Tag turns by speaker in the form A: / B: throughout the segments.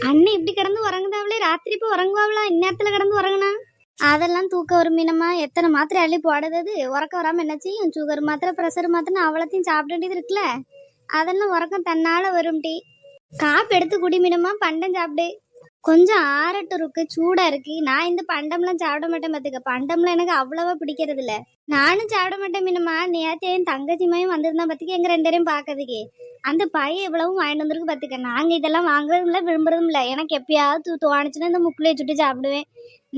A: அண்ணன் இப்படி கிடந்து உறங்குதாவளே, ராத்திரி இப்போ உறங்குவாங்களா? இந்நேரத்துல கிடந்து உறங்குனா அதெல்லாம் தூக்க வரும் மீனம்மா. எத்தனை மாத்திரை அள்ளி போடுறது, உறக்க வராம என்ன செய்யும்? சுகர் மாத்திரை, ப்ரெஷர் மாத்திரை அவ்வளோத்தையும் சாப்பிட வேண்டியது இருக்குல்ல. அதெல்லாம் உறக்கம் தன்னால வரும். டீ காப்பு எடுத்து குடி மீனம்மா, பண்டம் சாப்பிடு. கொஞ்சம் ஆறட்டும் இருக்கு, சூடா இருக்கு. நான் இந்த பண்டம்லாம் சாப்பிட மாட்டேன் பார்த்துக்க. பண்டம்லாம் எனக்கு அவ்வளவா பிடிக்கிறது இல்ல. நானும் சாப்பிட மாட்டேன் மீனம்மா. நேற்று என் தங்கச்சிமையும் வந்திருந்தா பார்த்துக்க, எங்க ரெண்டு பேரையும் பார்க்கறதுக்கு. அந்த பையன் எவ்வளவும் வாங்கிட்டு வந்திருக்கு பார்த்துக்க. நாங்கள் இதெல்லாம் வாங்குறதும் இல்லை, விரும்புறதும் இல்லை. எனக்கு எப்பயாவது தோணுச்சுன்னா இந்த முக்கிலே சுட்டு சாப்பிடுவேன்.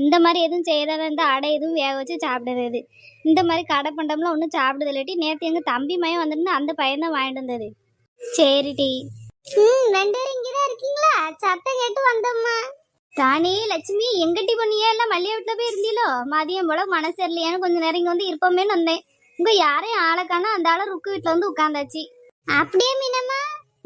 A: இந்த மாதிரி எதுவும் செய்யறதா இந்த அடை எதுவும் வேக வச்சு சாப்பிடுறது. இந்த மாதிரி கடை பண்டம்லாம் ஒன்றும் சாப்பிடுது இல்லாட்டி. நேற்று எங்கள் தம்பி மயம் வந்திருந்தா அந்த பையன் தான் வாங்கிட்டு வந்தது. சரி டி. ரெண்டு பேரும் இங்கதான் இருக்கீங்களா? சத்தம் கேட்டு வந்தோம்மா. தானே லட்சுமி, எங்கட்டி பொண்ணியே எல்லாம் மல்லிகை வீட்டுல போய் இருந்தீங்களோ? மதியம் போல மனசு இல்லையான்னு கொஞ்ச நேரம் இங்க வந்து இருப்போமேன்னு வந்தேன். உங்க யாரையும் ஆளக்கானா அந்த ஆளை ருக்கு வீட்டுல வந்து உட்காந்தாச்சு. அப்படியே மீனம்மா,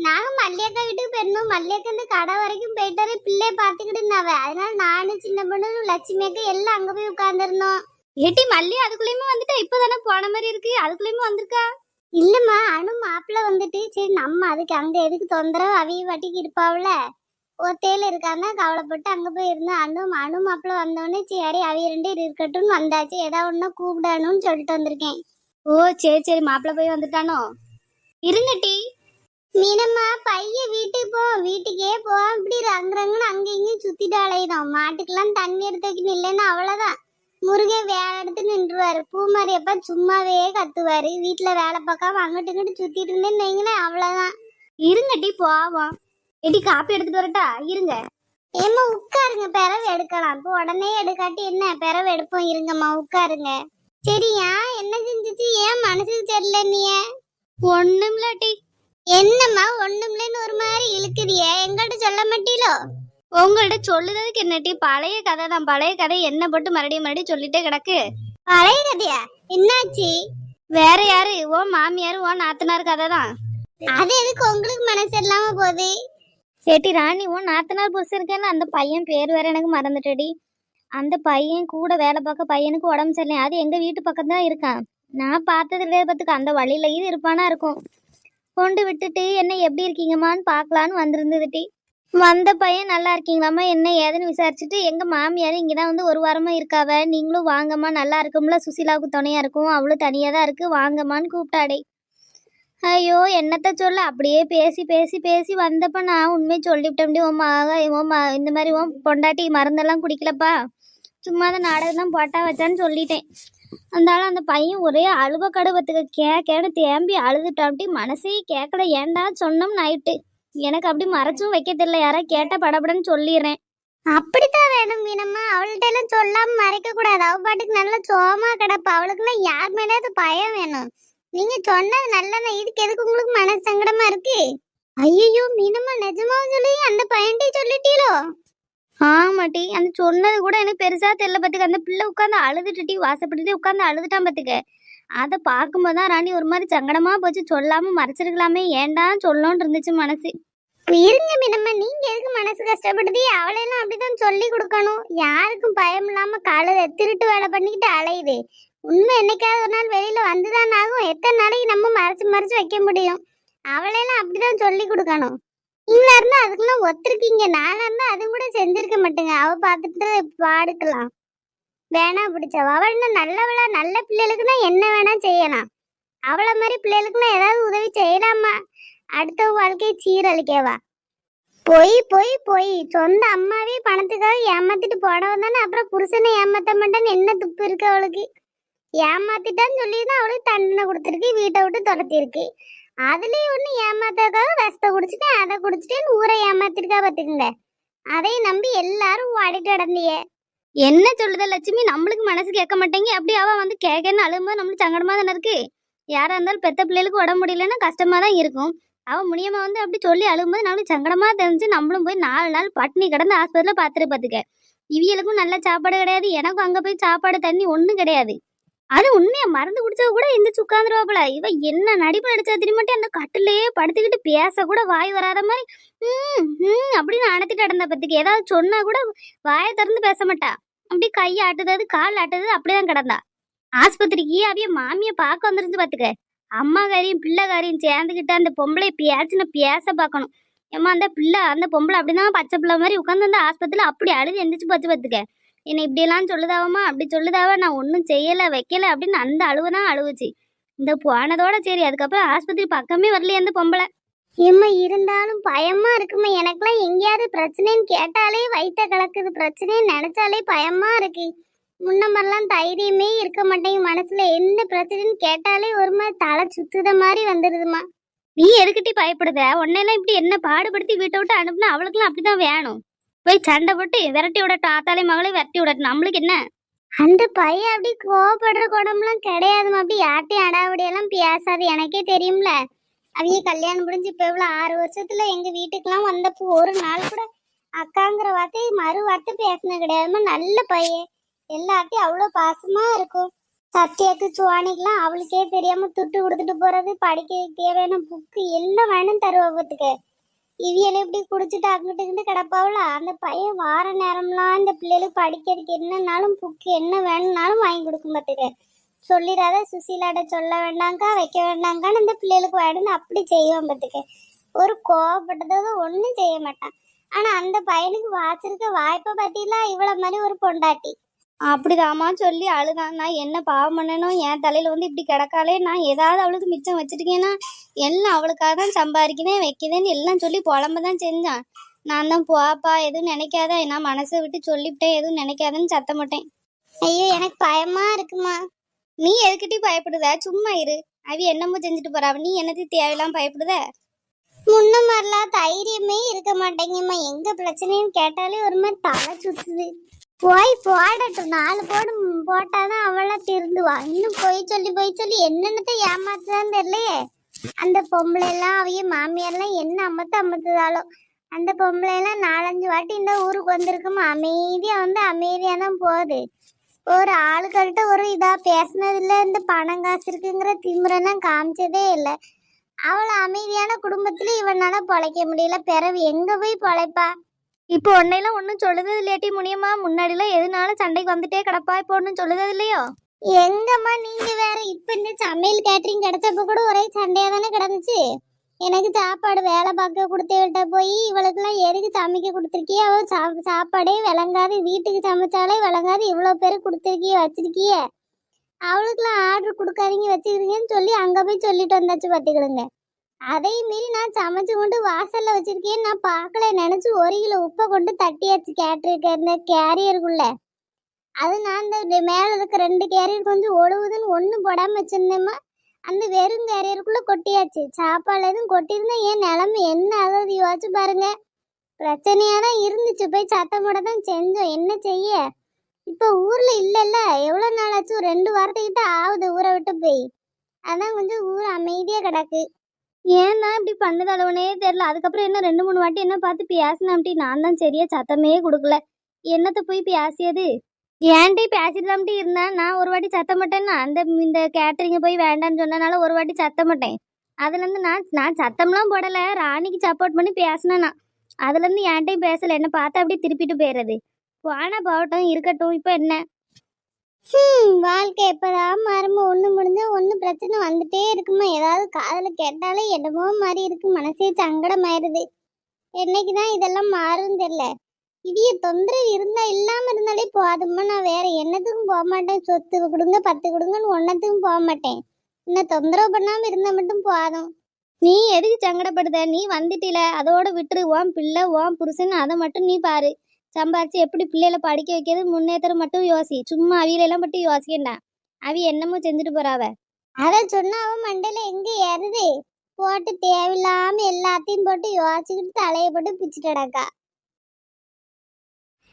A: நாங்க மல்லியக்கா வீட்டுக்கு போயிருந்தோம். மல்லியக்கா இந்த கடை வரைக்கும் போயிட்டாரு, பிள்ளைய பாத்துக்கிட்டு இருந்தாவ. அதனால நானும் சின்ன பொண்ணு லட்சுமி அக்கா எல்லாம் அங்க போய் உட்கார்ந்துருந்தோம். ஏட்டி மல்லி அதுக்குள்ளயுமே வந்துட்டா? இப்பதானே போன மாதிரி இருக்கு, அதுக்குள்ளயுமே வந்திருக்கா? இல்லம்மா, அனு மாப்பிள்ள வந்துட்டு சரி நம்ம அதுக்கு அங்க எதுக்கு தொந்தரவு, அவிய வாட்டிக்கு இருப்பாவுல, ஒத்தையில இருக்காங்க கவலைப்பட்டு அங்க போய் இருந்தோம். அனு மாப்பிள்ள வந்தோடனே சரி அவிய ரெண்டு இருக்கட்டும் வந்தாச்சு. ஏதாவது ஒண்ணு கூப்பிடணும்னு சொல்லிட்டு வந்திருக்கேன். ஓ சரி சரி, மாப்பிள்ள போய் வந்துட்டானோ? இருங்கட்டி. மீனம்மா பையன் வீட்டுக்கு போ, வீட்டுக்கே போ. இப்படி ரங்குன்னு அங்க இங்கேயும் சுத்திட்டு அலையுதோம். மாட்டுக்கெல்லாம் தண்ணி எடுத்து வைக்கணும், இல்லைன்னா அவ்வளவுதான். முருகன் வேலை எடுத்து நின்றுவாரு. பூமாரியப்பா சும்மாவே கத்துவாரு. வீட்டுல வேலை பார்க்காம அங்கிட்டு இங்கிட்டு சுத்திட்டு இருந்தேன்னு வைங்களேன், அவ்வளவுதான். இருங்கட்டி போவோம். எடி காப்பி எடுத்துட்டு வரட்டா? இருங்க. ஏம்மா உட்காருங்க, பிறவு எடுக்கலாம். இப்போ உடனே எடுக்காட்டி என்ன, பிறவு எடுப்போம். இருங்கம்மா உட்காருங்க. சரியா? என்ன செஞ்சுச்சு? ஏன் மனசுக்கு தெரியல நீ? ஒண்ணும்லாட்டி. என்னம்மா ஒண்ணும்லன்னு ஒரு மாதிரி இழுக்குதியே, எங்கள்கிட்ட சொல்ல மாட்டீங்களோ? உங்கள்ட்ட சொல்லுறதுக்கு என்னட்டி, பழைய கதை தான். பழைய கதை என்ன போட்டு மறுபடியும் சொல்லிட்டே கிடக்கு. பழைய கதையா? என்னாச்சு? வேற யாரு? ஓ மாமியாரு ஓ நாத்தனார் கதை தான். அது எதுக்கு உங்களுக்கு மனசு இல்லாம போகுது? சேட்டி ராணி, ஓ நாத்தனார் புதுசு இருக்கேன்னு அந்த பையன் பேர் வேற எனக்கு மறந்துட்டடி. அந்த பையன் கூட வேலை பார்க்க பையனுக்கு உடம்பு சரியில்லை. அது எங்க வீட்டு பக்கம் தான் இருக்கான். நான் பார்த்தது கிடையாது பார்த்துக்க. அந்த வழியில இது இருப்பானா இருக்கும். கொண்டு விட்டுட்டு என்ன எப்படி இருக்கீங்கம்மான்னு பார்க்கலான்னு வந்திருந்ததுட்டி. வந்த பையன் நல்லா இருக்கீங்களாம்மா என்ன ஏதுன்னு விசாரிச்சுட்டு, எங்க மாமியார் இங்கதான் வந்து ஒரு வாரமா இருக்காவ, நீங்களும் வாங்கம்மா நல்லா இருக்கும்ல, சுசிலாவுக்கு துணையா இருக்கும், அவளும் தனியா தான் இருக்கு, வாங்கம்மான்னு கூப்பிட்டாடே. ஐயோ என்னத்த சொல்ல, அப்படியே பேசி பேசி பேசி வந்தப்ப நான் உண்மையை சொல்லிவிட்டேன். இந்த மாதிரி பொண்டாட்டி மருந்தெல்லாம் குடிக்கலப்பா, சும்மா தான் நாடகம் தான் போட்டா வச்சான்னு சொல்லிட்டேன். அந்தாலும் அந்த பையன் ஒரே அழுவ கடுவத்துக்கு கேன்னு தேம்பி அழுதுட்டான்ட்டி. மனசே கேட்கல. ஏன்டா சொன்னோம் நைட்டு. எனக்கு அப்படி மறைச்சும் வைக்க தெரியல. யாரா கேட்ட படபடன்னு சொல்லிடுறேன். அப்படித்தான் வேணும் மீனம்மா, அவள்கிட்ட எல்லாம் சொல்லாம மறைக்க கூடாது. அவ பாட்டுக்கு நல்லா சோமா கிடப்பா. அவளுக்குலாம் யார் மேலேயாவது பயம் வேணும். நீங்க சொன்னது நல்லதான். இதுக்கு எதுக்கு உங்களுக்கு மனசு சங்கடமா இருக்கு? ஐயோ மீனம்மா, நிஜமா சொல்லி அந்த பையன்ட்டே சொல்லிட்டீங்களோ? ஆமாட்டி, அந்த சொன்னது கூட எனக்கு பெருசா தெரியல பார்த்துக்க. அந்த பிள்ளை உட்காந்து அழுதுட்டு வாசப்பட்டு உட்காந்து அழுதுட்டான் பார்த்துக்க. அதை பார்க்கும்போதுதான் ராணி ஒரு மாதிரி சங்கடமா போச்சு. சொல்லாம மறைச்சிருக்கலாமே, ஏன்டா சொல்லணும்னு இருந்துச்சு மனசு. இருங்க மீனம்மா, நீங்க எதுக்கு மனசு கஷ்டப்படுது? அவளையெல்லாம் அப்படிதான் சொல்லி கொடுக்கணும். யாருக்கும் பயம் இல்லாம கழுத திருட்டு வேலை பண்ணிக்கிட்டு அலையுது. உண்மை என்னைக்காவது ஒரு நாள் வெளியில வந்துதான் ஆகும். எத்தனை நாளைக்கு நம்ம மறைச்சு மறைச்சு வைக்க முடியும்? அவளையெல்லாம் அப்படிதான் சொல்லி கொடுக்கணும். நீங்களா இருந்தா அதுக்கெல்லாம் ஒத்துருக்கீங்க. நானா இருந்தா அதுவும் கூட செஞ்சிருக்க மாட்டேங்க. அவ பார்த்துட்டு பாடுக்கலாம். வேணா பிடிச்சவ அவள் என்ன நல்லவளா? நல்ல பிள்ளைகளுக்குன்னா என்ன வேணா செய்யலாம். அவளை மாதிரி பிள்ளைகளுக்குன்னா ஏதாவது உதவி செய்யலாமா? அடுத்த வாழ்க்கையை சீரழிக்கவா? பொய் பொய் பொய். சொந்த அம்மாவே பணத்துக்காக ஏமாத்திட்டு போனவன் தானே, அப்புறம் புருஷனை ஏமாத்த மாட்டான்னு என்ன துப்பு இருக்கு அவளுக்கு? ஏமாத்திட்டான்னு சொல்லிதான் அவளுக்கு தண்டனை கொடுத்துருக்கு, வீட்டை விட்டு துரத்திருக்கு. அதுலயும் ஒண்ணு ஏமாத்ததுக்காக விஷத்தை குடிச்சிட்டேன், அதை குடிச்சிட்டேன்னு ஊரை ஏமாத்திருக்கா பாத்துக்குங்க. அதையும் நம்பி எல்லாரும் ஓடிட்டு நடந்திய. என்ன சொல்லுத லட்சுமி, நம்மளுக்கு மனசு கேட்க மாட்டேங்க. அப்படி அவ வந்து கேட்கன்னு அழும்போது நம்மளுக்கு சங்கடமா தானே இருக்கு. யாரா இருந்தாலும் பெத்த பிள்ளைகளுக்கு உடம்பு முடியலன்னா கஷ்டமா தான் இருக்கும். அவ முடியாம வந்து அப்படி சொல்லி அழும்போது நம்மளுக்கு சங்கடமா தெரிஞ்சு நம்மளும் போய் 4 நாள் பட்டினி கிடந்து ஆஸ்பத்திரியில பாத்துக்க. இவியலுக்கும் நல்ல சாப்பாடு கிடையாது, எனக்கும் அங்க போய் சாப்பாடு தண்ணி ஒண்ணும் கிடையாது. அது உண்மையா மருந்து குடிச்சவ கூட இந்த உட்காந்துருவாப்புல. இவ என்ன நடிப்பு நடிச்சா தெரியுமாட்டே, அந்த கட்டிலேயே படுத்துக்கிட்டு பேச கூட வாய் வராத மாதிரி அப்படின்னு அணைத்திட்டு நடந்த பத்துக்கு. ஏதாவது சொன்னா கூட வாயை திறந்து பேச மாட்டா. அப்படி கை ஆட்டுறது கால் ஆட்டுறது அப்படிதான் கிடந்தா. ஆஸ்பத்திரிக்கு அவிய மாமிய பார்க்க வந்துருந்து பாத்துக்க. அம்மா காரியும் பிள்ளைக்காரியும் சேர்ந்துக்கிட்டு அந்த பொம்பளை பேச்சுன்னு பேச பார்க்கணும். ஏம்மா அந்த பிள்ளை அந்த பொம்பளை அப்படிதான் பச்சை பிள்ளை மாதிரி உட்காந்து அந்த ஆஸ்பத்திரியில் அப்படி அழுது எந்திரிச்சு போச்சு பார்த்துக்க. என்னை இப்படியெல்லாம் சொல்லுதாவம்மா, அப்படி சொல்லுதாவ, நான் ஒன்றும் செய்யலை வைக்கல அப்படின்னு அந்த அழுவை தான் அழுவுச்சு. இந்த போனதோட சரி, அதுக்கப்புறம் ஆஸ்பத்திரி பக்கமே வரலையே அந்த பொம்பளை. ஏம்மா இருந்தாலும் பயமா இருக்குமா, எனக்கெல்லாம் எங்கேயாவது பிரச்சனைன்னு கேட்டாலே வயிற்ற கலக்குது, பிரச்சனைன்னு நினைச்சாலே பயமா இருக்கு. முன்ன மாதிரிலாம் தைரியமே இருக்க மாட்டேங்க, மனசுல எந்த பிரச்சனைன்னு கேட்டாலே ஒரு மாதிரி தலை சுத்துத மாதிரி வந்துடுதுமா. நீ எதுக்கிட்டி பயப்படுத? உன்னையெல்லாம் இப்படி என்ன பாடுபடுத்தி வீட்டை விட்டு அனுப்புனா அவளுக்குலாம் அப்படிதான் வேணும். போய் சண்டை போட்டு விரட்டி விடட்டும், ஆத்தாலை மகளே விரட்டி விடட்டும், நம்மளுக்கு என்ன? அந்த பையன் அப்படி கோவப்படுற குணம்லாம் கிடையாதுமா. அப்படி யார்ட்டையும் அடாவடியெல்லாம் பேசாது, எனக்கே தெரியும்ல. அவங்க கல்யாணம் முடிஞ்சு இப்போ இவ்வளோ 6 வருஷத்துல எங்க வீட்டுக்கெல்லாம் வந்தப்போ ஒரு நாள் கூட அக்காங்கிற வார்த்தை மறு வார்த்தை பேசின கிடையாதுமா. நல்ல பையன், எல்லாத்தையும் அவ்வளோ பாசமா இருக்கும். சத்தியாக்கு சுவானிக்கெல்லாம் அவளுக்கே தெரியாம துட்டு கொடுத்துட்டு போறது, படிக்க தேவையான புக்கு எல்லாம் வேணும் தருவத்துக்கு. இவியலை இப்படி குடிச்சிட்டு அங்கிட்டு கிடப்பாவுல. அந்த பையன் வார நேரம்லாம் இந்த பிள்ளைகளுக்கு படிக்கிறதுக்கு என்னன்னாலும் புக்கு என்ன வேணும்னாலும் வாங்கி கொடுக்கும் பார்த்துக்க. சொல்லிடாத சுசீலாட சொல்ல வேண்டாங்க்கா வைக்க வேண்டாங்கான்னு இந்த பிள்ளைகளுக்கு வேணும்னு அப்படி செய்வான் பார்த்துக்க. ஒரு கோவப்பட்டதோ ஒன்றும் செய்ய மாட்டான். ஆனா அந்த பையனுக்கு வாச்சிருக்க வாய்ப்பை பத்திலாம் இவ்வளவு மாதிரி ஒரு பொண்டாட்டி. அப்படிதாம்மா சொல்லி அழுதான். நான் என்ன பாவம் பண்ணணும், என் தலையில வந்து இப்படி கிடக்காலே, நான் ஏதாவது அவளுக்கு மிச்சம் வச்சிருக்கேன்னா எல்லாம் அவளுக்காக தான் சம்பாதிக்கிறேன் வைக்கிறேன்னு எல்லாம் சொல்லி புலம்ப தான் செஞ்சான். நான் தான் போப்பா எதுவும் நினைக்காத, நான் மனசை விட்டு சொல்லிவிட்டேன், எதுவும் நினைக்காதன்னு சத்தம் போட்டேன். ஐயோ எனக்கு பயமா இருக்குமா. நீ எதுக்கிட்டே பயப்படுத? சும்மா இரு, அவ என்னமோ செஞ்சுட்டு போறா, நீ என்னத்தையும் தேவையெல்லாம் பயப்படுத? முன்ன மாதிரிலாம் தைரியமே இருக்க மாட்டேங்கம்மா. எங்க பிரச்சனைன்னு கேட்டாலே ஒரு மாதிரி தலை சுத்துது. போய் போடட்டும், 4 போடு போட்டாதான் அவளா திருந்துவா. இன்னும் போய் சொல்லி என்னென்னத்தை ஏமாத்துதான்னு தெரியலையே. அந்த பொம்பளை எல்லாம் அவைய மாமியார்லாம் என்ன அம்மத்துதாலோ. அந்த பொம்பளை எல்லாம் 4-5 வாட்டி இந்த ஊருக்கு வந்திருக்குமா, அமைதியா தான் போகுது. ஒரு ஆளுகள்கிட்ட ஒரு இதா பேசினது இல்லை, இந்த பணம் காசு இருக்குங்கிற திமுறெல்லாம் காமிச்சதே இல்லை. அவளை அமைதியான குடும்பத்துல இவனால பொழைக்க முடியல, பிறவு எங்க போய் பொழைப்பா? இப்போ உன்னையெல்லாம் ஒன்றும் சொல்லுது இல்லையாட்டி முனியம்மா? முன்னாடிலாம் எதுனாலும் சண்டைக்கு வந்துட்டே கிடப்பா, இப்போ ஒன்றும் சொல்லுது இல்லையோ? எங்கம்மா நீங்க வேற. இப்ப இந்த சமையல் கேட்டரிங் கிடைச்சப்ப கூட ஒரே சண்டையா தானே கிடந்துச்சு. எனக்கு சாப்பாடு வேலை பார்க்க கொடுத்துவிட்ட போய் இவளுக்குலாம் எதுக்கு சமைக்க கொடுத்துருக்கிய? அவள் சாப்பாடே விளங்காது, வீட்டுக்கு சமைச்சாலே விளங்காது, இவ்வளோ பேர் கொடுத்துருக்கிய வச்சிருக்கிய. அவளுக்குலாம் ஆர்டர் கொடுக்காதீங்க வச்சுக்கிறீங்கன்னு சொல்லி அங்கே போய் சொல்லிட்டு வந்தாச்சு பார்த்துக்கிடுங்க. அதை மீறி நான் சமைச்சு கொண்டு வாசல்ல வச்சிருக்கேன், நான் பார்க்கல நினைச்சு 1 கிலோ உப்பை கொண்டு தட்டியாச்சு கேட்டிருக்க இந்த கேரியருக்குள்ள. அது நான் இந்த மேல இருக்க 2 கேரியர் கொஞ்சம் ஒழுகுதுன்னு ஒன்றும் போடாம வச்சிருந்தேம்மா. அந்த வெறும் கேரியருக்குள்ள கொட்டியாச்சு. சாப்பாடு எதுவும் கொட்டியிருந்தா என் நிலைமை என்ன ஆகுது யோசிச்சு பாருங்க. பிரச்சனையா தான் இருந்துச்சு, போய் சத்தம் போட தான் செஞ்சோம், என்ன செய்ய. இப்போ ஊர்ல இல்லைல்ல, எவ்வளோ நாள் ஆச்சு, 2 வாரத்துக்கிட்ட ஆகுது ஊரை விட்டு போய். அதான் கொஞ்சம் ஊர் அமைதியா கிடக்கு. ஏன் தான் இப்படி பண்ணுது அளவுனே தெரியல. அதுக்கப்புறம் என்ன 2-3 வாட்டி என்ன பார்த்து பேசினாம்ட்டி, நான் தான் சரியா சத்தமே கொடுக்கல. என்னத்தை போய் பேசியது? ஏன்டி பேசிட்டு தான்ட்டி இருந்தேன். நான் ஒரு வாட்டி சத்தம் மாட்டேன்னா இந்த கேட்டரிங்க போய் வேண்டான்னு சொன்னனால ஒரு வாட்டி சத்தம் மாட்டேன். அதுலேருந்து நான் சத்தம்லாம் போடலை, ராணிக்கு சப்போர்ட் பண்ணி பேசினேன்னா. அதுலேருந்து ஏன்ட்டையும் பேசலை, என்ன பார்த்தா அப்படியே திருப்பிட்டு போயிடுறது. போனா போகட்டும், இருக்கட்டும். இப்போ என்ன வாழ்க்கை எப்பதான் மாறுமோ, ஒண்ணு முடிஞ்சா ஒண்ணு பிரச்சனை வந்துட்டே இருக்குமா. ஏதாவது காதல கேட்டாலே என்னமோ மாதிரி இருக்கு, மனசே சங்கடமாயிருது. என்னைக்குதான் இதெல்லாம் மாறும் தெரியல. இடிய தொந்தரவு இருந்தா இல்லாம இருந்தாலே போதுமா. நான் வேற என்னத்துக்கும் போக மாட்டேன். சொத்து கொடுங்க 10 கொடுங்கன்னு ஒன்னத்துக்கும் போக மாட்டேன். இன்னும் தொந்தரவு பண்ணாம இருந்தா மட்டும் போதும். நீ எதுக்கு சங்கடப்படுத? நீ வந்துட்டில, அதோட விட்டுரு. உன் பிள்ளை உன் புருஷன் அதை மட்டும் நீ பாரு. சம்பாரிச்சு எப்படி பிள்ளைகளை படிக்க வைக்கிறது, முன்னேற்றம் மட்டும் யோசி. சும்மா அவியலெல்லாம் மட்டும் யோசிக்கண்டா. அவி என்னமோ செஞ்சுட்டு போறாவ. அதை சொன்னா அவன் மண்டையில எங்க ஏறுது? போட்டு தேவையில்லாம எல்லாத்தையும் போட்டு யோசிச்சுக்கிட்டு தலையை போட்டு பிச்சுட்டடாக்கா.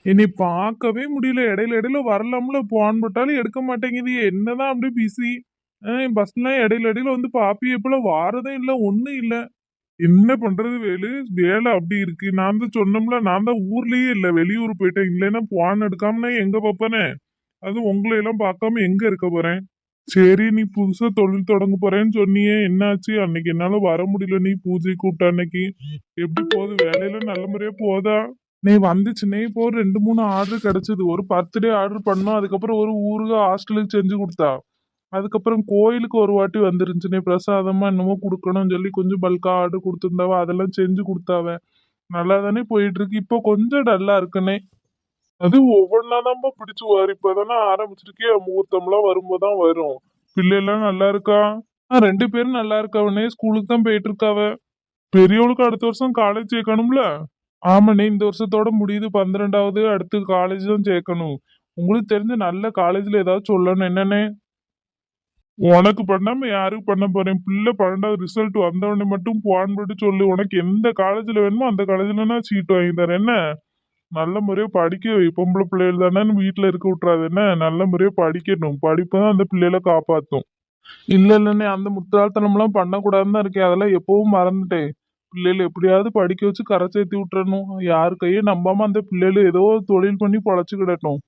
B: என்னை பார்க்கவே முடியல. இடையில வரலாம்ல, போன் போட்டாலும் எடுக்க மாட்டேங்குது. என்னதான் அப்படி பிஸி. பஸ்லாம் இடையில வந்து பாப்பி எப்பல வாரதே இல்லை, ஒன்றும் இல்லை. என்ன பண்றது, வேலை அப்படி இருக்கு. நான் தான் சொன்னோம்ல, நான் தான் ஊர்லயே இல்லை, வெளியூர் போயிட்டேன். இல்லைன்னா போன் எடுக்காம நான் எங்க பார்ப்பேனே. அது உங்களை எல்லாம் பார்க்காம எங்க இருக்க போறேன். சரி, நீ புதுசா தொழில் தொடங்க போறேன்னு சொன்னியே, என்னாச்சு? அன்னைக்கு என்னால வர முடியல. நீ பூஜை கூப்பிட்ட அன்னைக்கு எப்படி போகுது? வேலையில நல்ல முறையா போதா? நீ வந்துச்சுன்னே இப்போ ஒரு 2-3 ஆர்டர் கிடைச்சது. ஒரு பர்த்டே ஆர்டர் பண்ணோம், அதுக்கப்புறம் ஒரு ஊருக்கு ஹாஸ்டலுக்கு செஞ்சு கொடுத்தா. அதுக்கப்புறம் கோயிலுக்கு ஒரு வாட்டி வந்துருந்துச்சுனே பிரசாதமா என்னமோ கொடுக்கணும்னு சொல்லி கொஞ்சம் பல்கா ஆர்டர் கொடுத்துருந்தாவ, அதெல்லாம் செஞ்சு கொடுத்தாவ. நல்லா தானே போயிட்டு இருக்கு. இப்போ கொஞ்சம் டல்லா இருக்குன்னே. அது ஒவ்வொன்னாதான்பா பிடிச்சு வாரு. இப்பதானே ஆரம்பிச்சிருக்கே, முகூர்த்தம்லாம் வரும்போதுதான் வரும். பிள்ளைலாம் நல்லா இருக்கா? ரெண்டு பேரும் நல்லா இருக்கவனே, ஸ்கூலுக்கு தான் போயிட்டு இருக்காவ. பெரியவளுக்கு அடுத்த வருஷம் காலேஜ் சேர்க்கணும்ல. ஆமாண்ணே, இந்த வருஷத்தோட முடியுது 12வது. அடுத்து காலேஜ் தான் சேர்க்கணும். உங்களுக்கு தெரிஞ்ச நல்ல காலேஜ்ல ஏதாவது சொல்லணும் என்னண்ணே. உனக்கு பண்ணாம யாருக்கு பண்ண போறேன்? பிள்ளை 12வது ரிசல்ட் வந்தவொடனே மட்டும் போன் போட்டு சொல்லு. உனக்கு எந்த காலேஜ்ல வேணுமோ அந்த காலேஜ்ல நான் சீட் வாங்கி தரேன் என்ன. நல்ல முறையா படிக்க வை. பொம்பளை பிள்ளைகள் தானே வீட்டுல இருக்க விட்டுறாது என்ன. நல்ல முறையா படிக்கணும். படிப்பு தான் அந்த பிள்ளைகளை காப்பாத்தும். இல்ல இல்லண்ணே, அந்த முட்டாள்தனம்லாம் பண்ணக்கூடாதுன்னு தான் இருக்கேன். அதெல்லாம் எப்பவும் மறந்துட்டேன். பிள்ளைகளை எப்படியாவது படிக்க வச்சு கரை சேர்த்து விட்டுறணும். யாரு கையும் நம்பாம அந்த பிள்ளைகள் ஏதோ ஒரு தொழில் பண்ணி பொழைச்சுக்கிடட்டும்.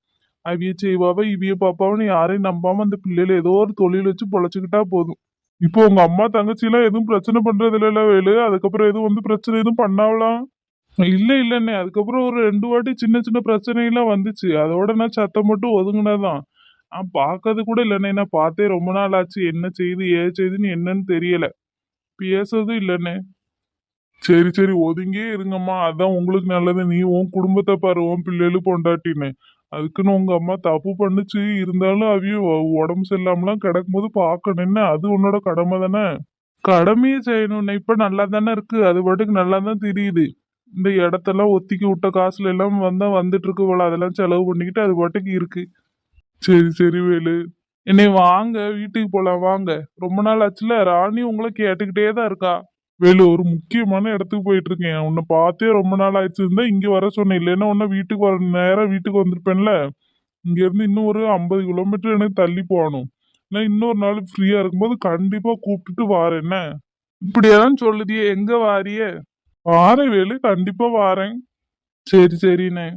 B: அவிய செய்வாவ இவிய பாப்பாவன்னு யாரையும் நம்பாம அந்த பிள்ளைகள் ஏதோ ஒரு தொழில் வச்சு பொழைச்சுக்கிட்டா போதும். இப்போ உங்க அம்மா தங்கச்சி எல்லாம் எதுவும் பிரச்சனை பண்றது இல்ல வேலு? அதுக்கப்புறம் எதுவும் வந்து பிரச்சனை எதுவும் பண்ணாவலாம்? இல்ல இல்லண்ணே, அதுக்கப்புறம் ஒரு 2 வாட்டி சின்ன சின்ன பிரச்சனைலாம் வந்துச்சு. அதோட நான் சத்தம் மட்டும் ஒதுங்கினதான். பார்க்கறது கூட இல்லண்ணே. நான் பார்த்தே ரொம்ப நாள் ஆச்சு. என்ன செய்யுது ஏது செய்யுதுன்னு என்னன்னு தெரியல. பேசுறதும் இல்லண்ணே. சரி சரி, ஒதுங்கியே இருங்கம்மா. அதான் உங்களுக்கு நல்லது. நீ உன் குடும்பத்தை பாரு, உன் பிள்ளைகளும் பொண்டாட்டின்னு. அதுக்குன்னு உங்க அம்மா தப்பு பண்ணுச்சு. இருந்தாலும் அவிய உடம்பு சரியில்லாமலாம் கிடக்கும்போது பார்க்கணும் என்ன. அது உன்னோட கடமை தானே. கடமையே செய்யணும். இப்ப நல்லா தானே இருக்கு. அது பாட்டுக்கு நல்லா தான் தெரியுது. இந்த இடத்தெல்லாம் ஒத்திக்கி விட்ட காசுல எல்லாம் வந்தா வந்துட்டு இருக்கு போல. அதெல்லாம் செலவு பண்ணிக்கிட்டு அது பாட்டுக்கு இருக்கு. சரி சரி வேலு, என்னை வாங்க வீட்டுக்கு போலாம் வாங்க. ரொம்ப நாள் ஆச்சுல. ராணி உங்களை கேட்டுக்கிட்டே தான் இருக்கா. வேலு, ஒரு முக்கியமான இடத்துக்கு போயிட்டு இருக்கேன். உன்னை பார்த்தே ரொம்ப நாள் ஆயிடுச்சு. இருந்தா இங்க வர சொன்னேன். இல்லைன்னா உன்ன வீட்டுக்கு வர நேரா வீட்டுக்கு வந்திருப்பேன்ல. இங்க இருந்து இன்னும் ஒரு 50 கிலோமீட்டர் எனக்கு தள்ளி போகணும். நான் இன்னொரு நாள் ஃப்ரீயா இருக்கும்போது கண்டிப்பா கூப்பிட்டுட்டு வாரேன் என்ன. இப்படியெல்லாம் சொல்லுதியே, எங்க வாரியே? வாரேன் வேலு, கண்டிப்பா வாரேன். சரி சரிண்ணே.